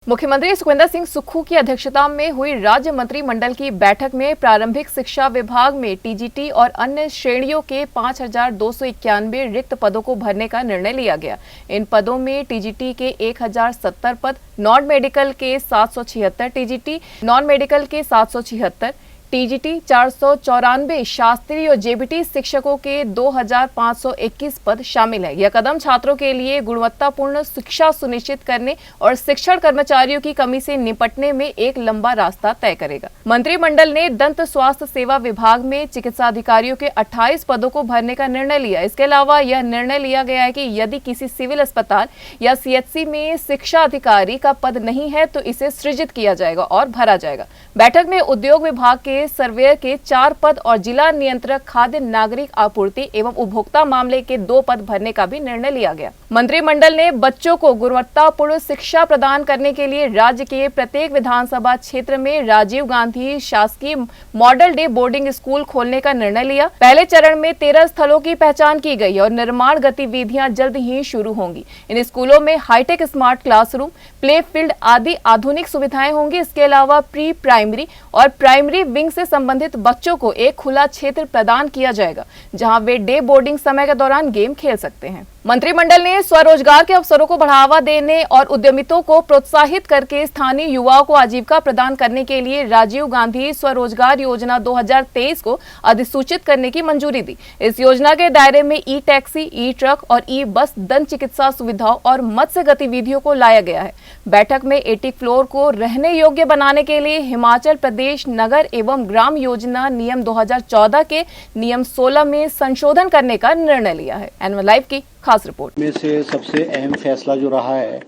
मुख्यमंत्री सुखविंदर सिंह सुक्खू की अध्यक्षता में हुई राज्य मंत्रिमंडल की बैठक में प्रारंभिक शिक्षा विभाग में टीजीटी और अन्य श्रेणियों के 5,291 रिक्त पदों को भरने का निर्णय लिया गया। इन पदों में टीजीटी के 1,070 पद, नॉन मेडिकल के 776, टीजीटी नॉन मेडिकल के 776, टीजीटी 494, शास्त्रीय और जेबीटी शिक्षकों के 2,521 पद शामिल है। यह कदम छात्रों के लिए गुणवत्तापूर्ण शिक्षा सुनिश्चित करने और शिक्षण कर्मचारियों की कमी से निपटने में एक लंबा रास्ता तय करेगा। मंत्रिमंडल ने दंत स्वास्थ्य सेवा विभाग में चिकित्सा अधिकारियों के 28 पदों को भरने का निर्णय लिया। इसके अलावा यह निर्णय लिया गया है कि यदि किसी सिविल अस्पताल या सीएचसी में शिक्षा अधिकारी का पद नहीं है तो इसे सृजित किया जाएगा और भरा जाएगा। बैठक में उद्योग विभाग के सर्वेयर के 4 पद और जिला नियंत्रक खाद्य नागरिक आपूर्ति एवं उपभोक्ता मामले के 2 पद भरने का भी निर्णय लिया गया। मंत्रिमंडल ने बच्चों को गुणवत्तापूर्ण शिक्षा प्रदान करने के लिए राज्य के प्रत्येक विधानसभा क्षेत्र में राजीव गांधी शासकीय मॉडल डे बोर्डिंग स्कूल खोलने का निर्णय लिया। पहले चरण में 13 स्थलों की पहचान की गई और निर्माण गतिविधियां जल्द ही शुरू होंगी। इन स्कूलों में hitech smart classroom, play field आदि आधुनिक सुविधाएं होंगी। इसके अलावा प्री प्राइमरी और प्राइमरी विंग से संबंधित बच्चों को एक खुला क्षेत्र प्रदान किया जाएगा जहां वे डे बोर्डिंग समय के दौरान गेम खेल सकते हैं। मंत्रिमंडल ने स्वरोजगार के अवसरों को बढ़ावा देने और उद्यमितों को प्रोत्साहित करके स्थानीय युवाओं को आजीविका प्रदान करने के लिए राजीव गांधी स्वरोजगार योजना 2023 को अधिसूचित करने की मंजूरी दी। इस योजना के दायरे में ई टैक्सी, ई ट्रक और ई बस दंत चिकित्सा सुविधाओं और मत्स्य गतिविधियों को लाया गया है। बैठक में 80 फ्लोर को रहने योग्य बनाने के लिए हिमाचल प्रदेश नगर एवं ग्राम योजना नियम 2014 के नियम 16 में संशोधन करने का निर्णय लिया है। एनएम लाइव की खास रिपोर्ट में से सबसे अहम फैसला जो रहा है,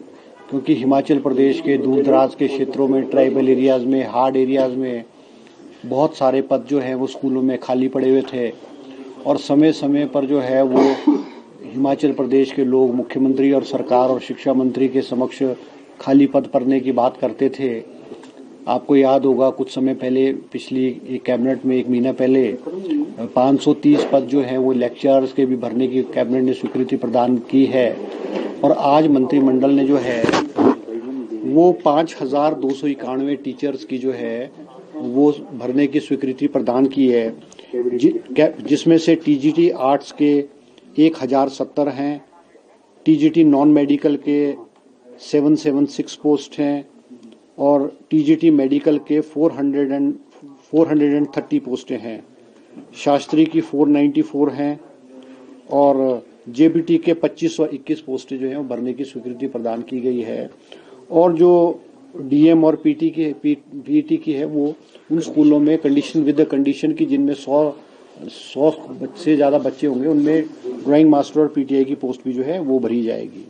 क्योंकि हिमाचल प्रदेश के दूर दराज के क्षेत्रों में, ट्राइबल एरियाज में, हार्ड एरियाज में बहुत सारे पद जो हैं वो स्कूलों में खाली पड़े हुए थे और समय समय पर जो है वो हिमाचल प्रदेश के लोग मुख्यमंत्री और सरकार और शिक्षा मंत्री के समक्ष खाली पद भरने की बात करते थे। आपको याद होगा कुछ समय पहले, पिछली कैबिनेट में 1 महीना पहले 530 पद जो है वो लेक्चरर्स के भी भरने की कैबिनेट ने स्वीकृति प्रदान की है और आज मंत्रिमंडल ने जो है वो 5,291 टीचर्स की जो है वो भरने की स्वीकृति प्रदान की है, जिसमें से टीजीटी आर्ट्स के 1,070 हैं, टीजीटी नॉन मेडिकल के 776 पोस्ट हैं और टीजीटी मेडिकल के 430 पोस्टें हैं, शास्त्री की 494 हैं और जेबीटी के 2521 पोस्टें जो हैं वो भरने की स्वीकृति प्रदान की गई है। और जो डीएम और पीटी की है वो उन स्कूलों में कंडीशन विद द कंडीशन की जिनमें 100 से ज़्यादा बच्चे होंगे उनमें ड्राइंग मास्टर और पीटीआई की पोस्ट भी जो है वो भरी जाएगी।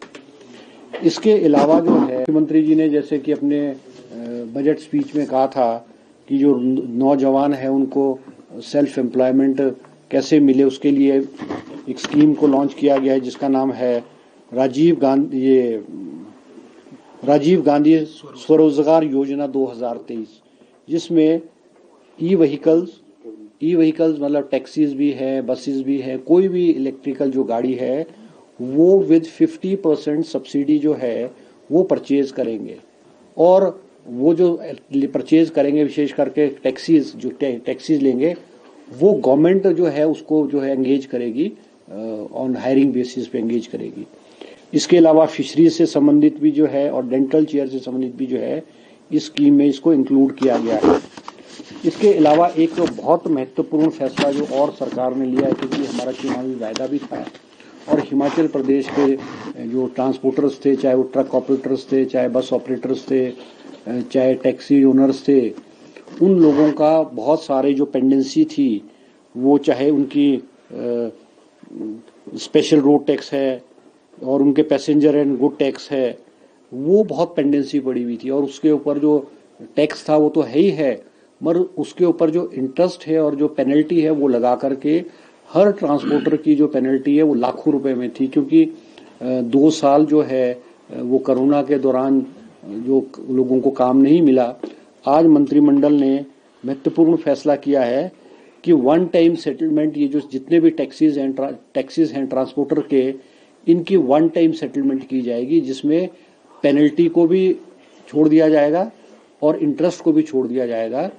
इसके अलावा जो है मुख्यमंत्री जी ने जैसे कि अपने बजट स्पीच में कहा था कि जो नौजवान है उनको सेल्फ एम्प्लॉयमेंट कैसे मिले, उसके लिए एक स्कीम को लॉन्च किया गया है जिसका नाम है राजीव गांधी स्वरोजगार योजना 2023, जिसमें ई व्हीकल्स मतलब टैक्सीज भी है, बसेस भी है, कोई भी इलेक्ट्रिकल जो गाड़ी है वो विद 50% सब्सिडी जो है वो परचेज करेंगे और वो जो परचेज करेंगे विशेष करके टैक्सीज लेंगे वो गवर्नमेंट जो है उसको जो है एंगेज करेगी, ऑन हायरिंग बेसिस पे एंगेज करेगी। इसके अलावा फिशरीज से संबंधित भी जो है और डेंटल चेयर से संबंधित भी जो है इस स्कीम में इसको इंक्लूड किया गया है। इसके अलावा एक तो बहुत महत्वपूर्ण फैसला जो और सरकार ने लिया है, क्योंकि हमारा चुनावी वायदा भी था और हिमाचल प्रदेश के जो ट्रांसपोर्टर्स थे, चाहे वो ट्रक ऑपरेटर्स थे, चाहे बस ऑपरेटर्स थे, चाहे टैक्सी ओनर्स थे, उन लोगों का बहुत सारे जो पेंडेंसी थी वो चाहे उनकी स्पेशल रोड टैक्स है और उनके पैसेंजर एंड गुड टैक्स है, वो बहुत पेंडेंसी पड़ी हुई थी और उसके ऊपर जो टैक्स था वो तो है ही है, मगर उसके ऊपर जो इंटरेस्ट है और जो पेनल्टी है वो लगा करके हर ट्रांसपोर्टर की जो पेनल्टी है वो लाखों रुपए में थी। क्योंकि 2 साल जो है वो कोरोना के दौरान जो लोगों को काम नहीं मिला, आज मंत्रिमंडल ने महत्वपूर्ण फैसला किया है कि 1 टाइम सेटलमेंट, ये जो जितने भी टैक्सीज हैं ट्रांसपोर्टर के, इनकी 1 टाइम सेटलमेंट की जाएगी, जिसमें पेनल्टी को भी छोड़ दिया जाएगा और इंटरेस्ट को भी छोड़ दिया जाएगा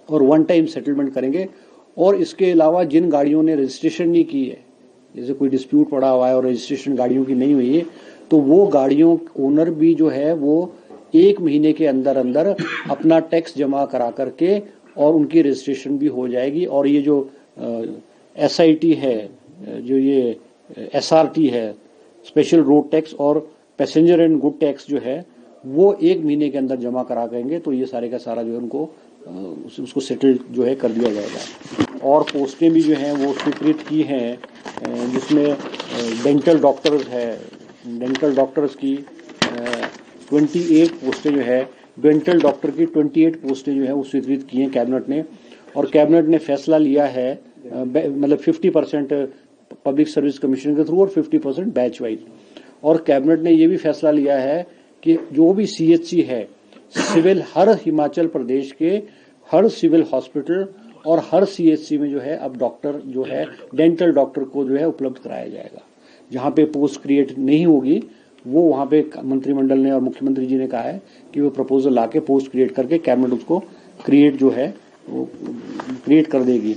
और वन टाइम सेटलमेंट करेंगे। और इसके अलावा जिन गाड़ियों ने रजिस्ट्रेशन नहीं की है, जैसे कोई डिस्प्यूट पड़ा हुआ है और रजिस्ट्रेशन गाड़ियों की नहीं हुई है, तो वो गाड़ियों ओनर भी जो है वो 1 महीने के अंदर अंदर अपना टैक्स जमा करा करके और उनकी रजिस्ट्रेशन भी हो जाएगी। और ये जो SIT है, जो ये SRT है, स्पेशल रोड टैक्स और पैसेंजर एंड गुड टैक्स जो है वो 1 महीने के अंदर जमा करा करेंगे, तो ये सारे का सारा जो है उनको उसको सेटल जो है कर दिया जाएगा। और पोस्टें भी जो हैं वो स्वीकृत की हैं, जिसमें डेंटल डॉक्टर्स है, डेंटल डॉक्टर्स की 28 पोस्टें जो है, डेंटल डॉक्टर की 28 पोस्टें जो है वो स्वीकृत की हैं कैबिनेट ने। और कैबिनेट ने फैसला लिया है मतलब 50% पब्लिक सर्विस कमीशन के थ्रू और 50% बैच वाइज। और कैबिनेट ने ये भी फैसला लिया है कि जो भी CHC है सिविल, हर हिमाचल प्रदेश के हर सिविल हॉस्पिटल और हर CHC में जो है अब डॉक्टर जो है डेंटल डॉक्टर को जो है उपलब्ध कराया जाएगा। जहाँ पे पोस्ट क्रिएट नहीं होगी वो वहाँ पे मंत्रिमंडल ने और मुख्यमंत्री जी ने कहा है कि वो प्रपोजल लाके पोस्ट क्रिएट करके कैबिनेट उसको क्रिएट जो है वो क्रिएट कर देगी।